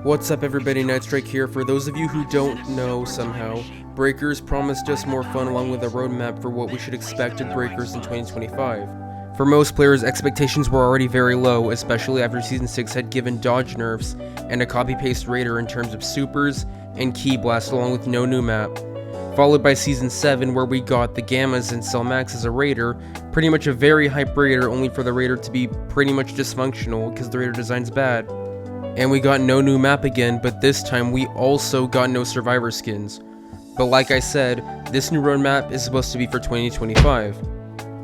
What's up everybody, Nightstrike here. For those of you who don't know somehow, Breakers promised us more fun along with a roadmap for what we should expect at Breakers in 2025. For most players, expectations were already very low, especially after Season 6 had given dodge nerfs and a copy-paste raider in terms of supers and Ki Blast along with no new map. Followed by Season 7 where we got the Gammas and Cell Max as a raider, pretty much a very hype raider only for the raider to be pretty much dysfunctional because the raider design's bad. And we got no new map again, but this time we also got no survivor skins. But like I said, this new roadmap is supposed to be for 2025.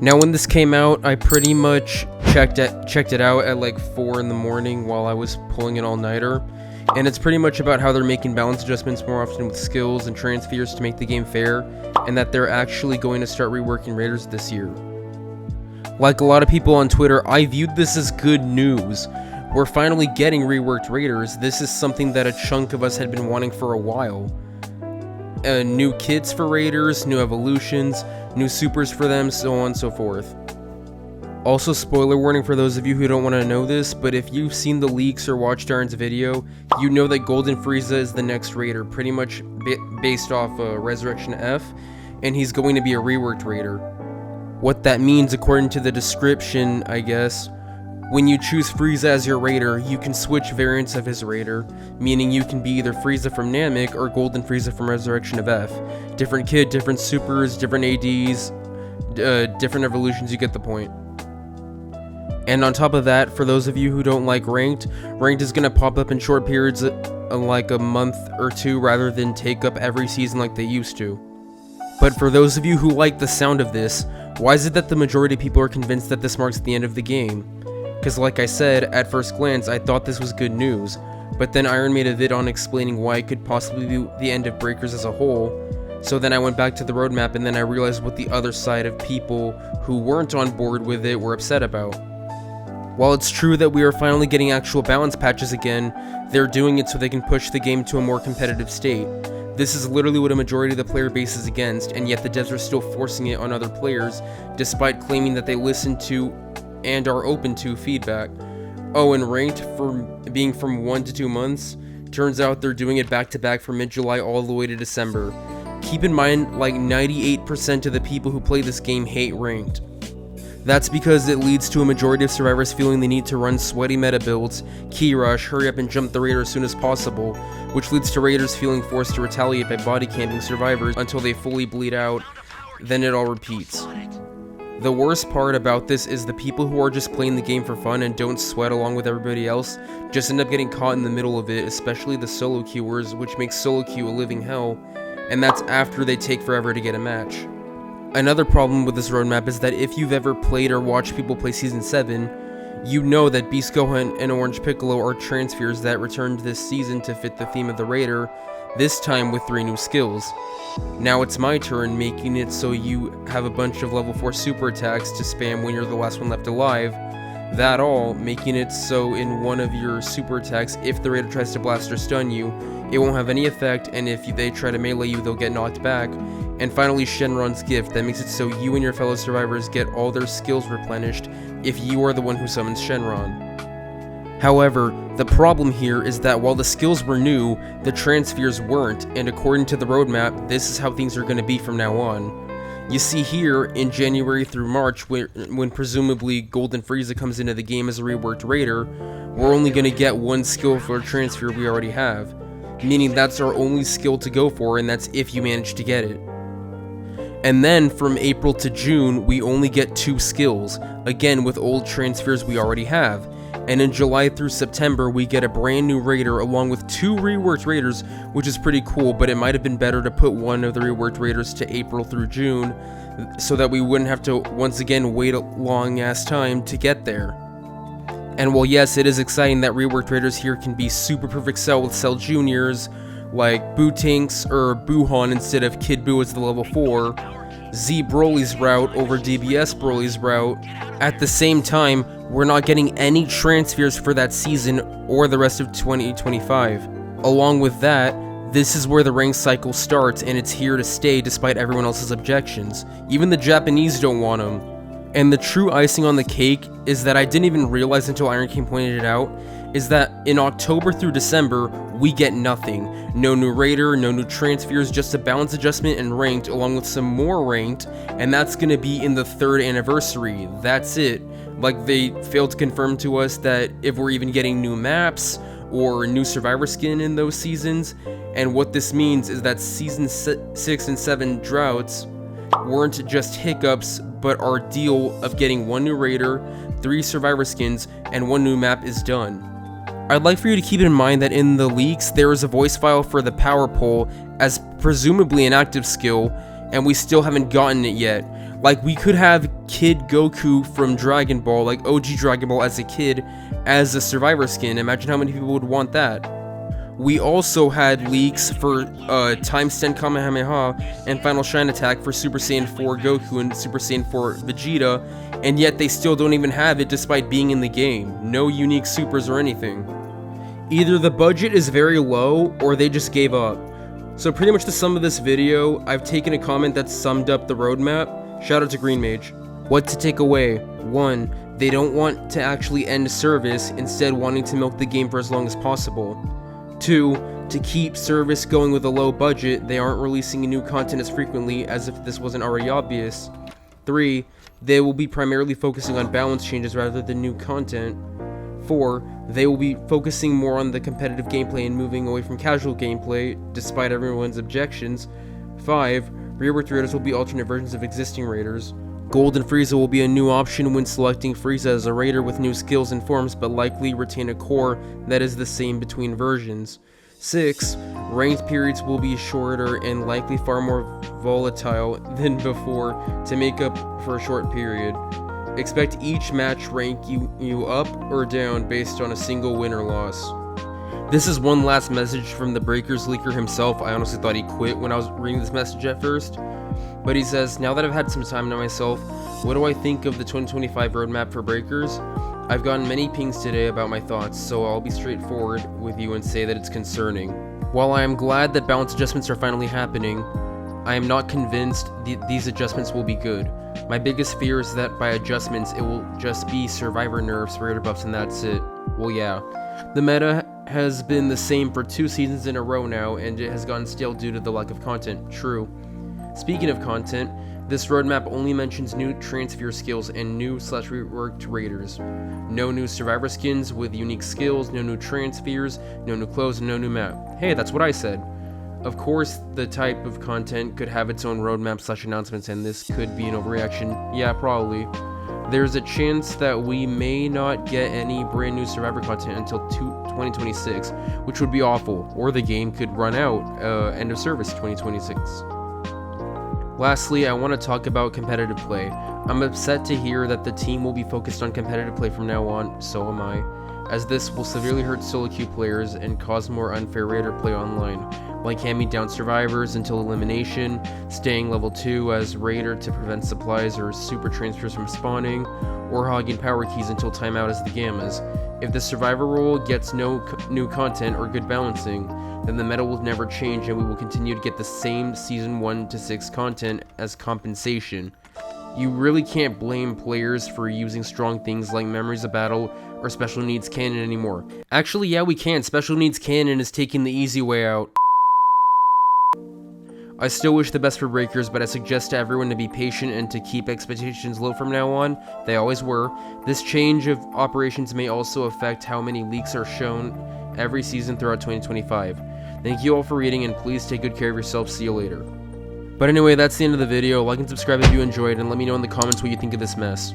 Now when this came out, I pretty much checked it out at like 4 in the morning while I was pulling an all-nighter. And it's pretty much about how they're making balance adjustments more often with skills and transfers to make the game fair, and that they're actually going to start reworking raiders this year. Like a lot of people on Twitter, I viewed this as good news. We're finally getting reworked raiders. This is something that a chunk of us had been wanting for a while. New kits for raiders, new evolutions, new supers for them, so on and so forth. Also, spoiler warning for those of you who don't want to know this, but if you've seen the leaks or watched Darren's video, you know that Golden Frieza is the next raider, pretty much based off Resurrection F, and he's going to be a reworked raider. What that means, according to the description, I guess, when you choose Frieza as your raider, you can switch variants of his raider, meaning you can be either Frieza from Namek or Golden Frieza from Resurrection of F. Different kit, different supers, different ADs, different evolutions, you get the point. And on top of that, for those of you who don't like Ranked is going to pop up in short periods like a month or two rather than take up every season like they used to. But for those of you who like the sound of this, why is it that the majority of people are convinced that this marks the end of the game? Because like I said, at first glance, I thought this was good news, but then Iron made a vid on explaining why it could possibly be the end of Breakers as a whole, so then I went back to the roadmap and then I realized what the other side of people who weren't on board with it were upset about. While it's true that we are finally getting actual balance patches again, they're doing it so they can push the game to a more competitive state. This is literally what a majority of the player base is against, and yet the devs are still forcing it on other players, despite claiming that they listen to and are open to feedback. Oh, and Ranked, for being from 1 to 2 months, turns out they're doing it back to back from mid-July all the way to December. Keep in mind, like 98% of the people who play this game hate Ranked. That's because it leads to a majority of survivors feeling the need to run sweaty meta builds, key rush, hurry up and jump the raider as soon as possible, which leads to raiders feeling forced to retaliate by body camping survivors until they fully bleed out, then it all repeats. The worst part about this is the people who are just playing the game for fun and don't sweat along with everybody else just end up getting caught in the middle of it, especially the solo queuers, which makes solo queue a living hell, and that's after they take forever to get a match. Another problem with this roadmap is that if you've ever played or watched people play Season 7, you know that Beast Gohan and Orange Piccolo are transfers that returned this season to fit the theme of the raider, this time with 3 new skills. Now it's my turn, making it so you have a bunch of level 4 super attacks to spam when you're the last one left alive. That all, making it so in one of your super attacks, if the raider tries to blast or stun you, it won't have any effect, and if they try to melee you, they'll get knocked back. And finally, Shenron's gift, that makes it so you and your fellow survivors get all their skills replenished if you are the one who summons Shenron. However, the problem here is that while the skills were new, the transfers weren't, and according to the roadmap, this is how things are going to be from now on. You see here, in January through March, when presumably Golden Frieza comes into the game as a reworked raider, we're only going to get 1 skill for a transfer we already have, meaning that's our only skill to go for, and that's if you manage to get it. And then from April to June, we only get 2 skills, again with old transfers we already have. And in July through September, we get a brand new raider along with 2 reworked raiders, which is pretty cool, but it might have been better to put one of the reworked raiders to April through June, so that we wouldn't have to once again wait a long ass time to get there. And while yes, it is exciting that reworked raiders here can be super perfect Cell with Cell Juniors, like Boo Tinks or Buhan instead of Kid Buu as the level 4, Z Broly's route over DBS Broly's route, at the same time, we're not getting any transfers for that season or the rest of 2025. Along with that, this is where the rank cycle starts, and it's here to stay despite everyone else's objections. Even the Japanese don't want them. And the true icing on the cake is that I didn't even realize until Iron King pointed it out, is that in October through December, we get nothing. No new raider, no new transfers, just a balance adjustment and ranked, along with some more ranked, and that's gonna be in the 3rd anniversary. That's it. Like, they failed to confirm to us that if we're even getting new maps or new survivor skin in those seasons, and what this means is that season 6 and 7 droughts weren't just hiccups, but our deal of getting 1 new raider, 3 survivor skins, and 1 new map is done. I'd like for you to keep in mind that in the leaks, there is a voice file for the power pole as presumably an active skill, and we still haven't gotten it yet. Like, we could have Kid Goku from Dragon Ball, like OG Dragon Ball as a kid, as a survivor skin. Imagine how many people would want that. We also had leaks for Time Stand Kamehameha and Final Shine Attack for Super Saiyan 4 Goku and Super Saiyan 4 Vegeta, and yet they still don't even have it despite being in the game. No unique supers or anything. Either the budget is very low, or they just gave up. So pretty much the sum of this video, I've taken a comment that summed up the roadmap. Shout out to Green Mage. What to take away? 1. They don't want to actually end service, instead wanting to milk the game for as long as possible. 2. To keep service going with a low budget, they aren't releasing new content as frequently as if this wasn't already obvious. 3. They will be primarily focusing on balance changes rather than new content. 4. They will be focusing more on the competitive gameplay and moving away from casual gameplay, despite everyone's objections. 5. Reworked raiders will be alternate versions of existing raiders. Gold and Frieza will be a new option when selecting Frieza as a raider with new skills and forms, but likely retain a core that is the same between versions. 6. Ranked periods will be shorter and likely far more volatile than before to make up for a short period. Expect each match rank you up or down based on a single win or loss. This is one last message from the Breakers leaker himself. I honestly thought he quit when I was reading this message at first. But he says, now that I've had some time to myself, what do I think of the 2025 roadmap for Breakers? I've gotten many pings today about my thoughts, so I'll be straightforward with you and say that it's concerning. While I am glad that balance adjustments are finally happening, I am not convinced these adjustments will be good. My biggest fear is that by adjustments, it will just be survivor nerfs, raider buffs, and that's it. Well, yeah. The meta has been the same for 2 seasons in a row now, and it has gotten stale due to the lack of content. True. Speaking of content, this roadmap only mentions new transfer skills and new/reworked raiders. No new survivor skins with unique skills, no new transfers, no new clothes, and no new map. Hey, that's what I said. Of course, the type of content could have its own roadmap/announcements, and this could be an overreaction. Yeah, probably. There's a chance that we may not get any brand new survivor content until 2026, which would be awful, or the game could run out, end of service 2026. Lastly, I want to talk about competitive play. I'm upset to hear that the team will be focused on competitive play from now on, so am I, as this will severely hurt solo queue players and cause more unfair raider play online, like handing down survivors until elimination, staying level 2 as raider to prevent supplies or super transfers from spawning, or hogging power keys until timeout as the gammas. If the survivor role gets no new content or good balancing, then the meta will never change and we will continue to get the same season 1 to 6 content as compensation. You really can't blame players for using strong things like Memories of Battle or Special Needs Cannon anymore. Actually, yeah, we can. Special Needs Cannon is taking the easy way out. I still wish the best for Breakers, but I suggest to everyone to be patient and to keep expectations low from now on. They always were. This change of operations may also affect how many leaks are shown every season throughout 2025. Thank you all for reading, and please take good care of yourself. See you later. But anyway, that's the end of the video. Like and subscribe if you enjoyed, and let me know in the comments what you think of this mess.